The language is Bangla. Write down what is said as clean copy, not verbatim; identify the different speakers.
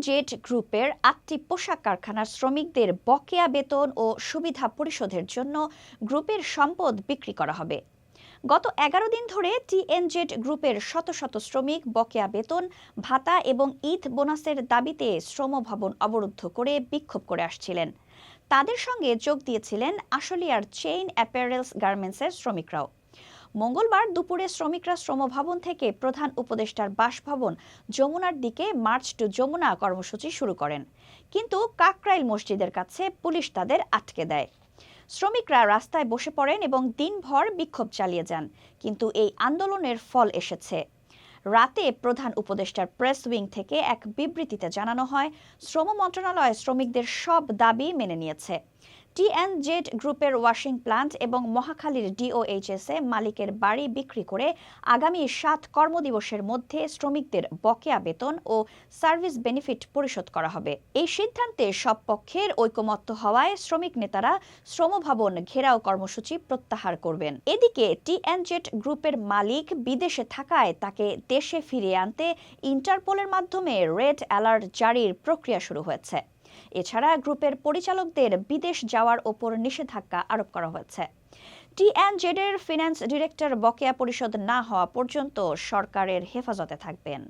Speaker 1: জেড গ্রুপের 8টি পোশাক কারখানার শ্রমিকদের বকেয়া বেতন ও সুবিধা পরিশোধের জন্য গ্রুপের সম্পদ বিক্রি করা হবে। গত 11 দিন ধরে জেড গ্রুপের শত শত শ্রমিক বকেয়া বেতন, ভাতা এবং ঈদ বোনাসের দাবিতে শ্রম ভবন অবরুদ্ধ করে বিক্ষোভ করে আসছিলেন। তাদের সঙ্গে যোগ দিয়েছিলেন আশুলিয়ার চেইন অ্যাপারেলস গার্মেন্টসের শ্রমিকরাও। মঙ্গলবার দুপুরে শ্রমিকরা শ্রমভবন থেকে প্রধান উপদেষ্টার বাসভবন যমুনার দিকে মার্চ টু যমুনা কর্মসূচি শুরু করেন, কিন্তু কাকরাইল মসজিদের কাছে পুলিশ তাদের আটকে দেয়। শ্রমিকরা রাস্তায় বসে পড়েন এবং দিনভর বিক্ষোভ চালিয়ে যান, কিন্তু এই আন্দোলনের ফল এসেছে। রাতে প্রধান উপদেষ্টার প্রেস উইং থেকে এক বিবৃতিতে জানানো হয়, শ্রম মন্ত্রণালয় শ্রমিকদের সব দাবি মেনে নিয়েছে। জেড গ্রুপের ওয়াশিং প্ল্যান্ট এবং মহাখালীর ডিওএইচএসে মালিকের বাড়ি বিক্রি করে আগামী 7 কর্মদিবসের মধ্যে শ্রমিকদের বকেয়া বেতন ও সার্ভিস বেনিফিট পরিশোধ করা হবে। এই সিদ্ধান্তে সব পক্ষের ঐকমত্য হওয়ায় শ্রমিক নেতারা শ্রমভবন ঘেরাও কর্মসূচি প্রত্যাহার করবেন। এদিকে জেড গ্রুপের মালিক বিদেশে থাকায় তাকে দেশে ফিরিয়ে আনতে ইন্টারপোলের মাধ্যমে রেড অ্যালার্ট জারির প্রক্রিয়া শুরু হয়েছে। এছাড়া গ্রুপের পরিচালকদের বিদেশ যাওয়ার ওপর নিষেধাজ্ঞা আরোপ করা হয়েছে। জেডের ফিন্যান্স ডিরেক্টর বকেয়া পরিশোধ না হওয়া পর্যন্ত সরকারের হেফাজতে থাকবেন।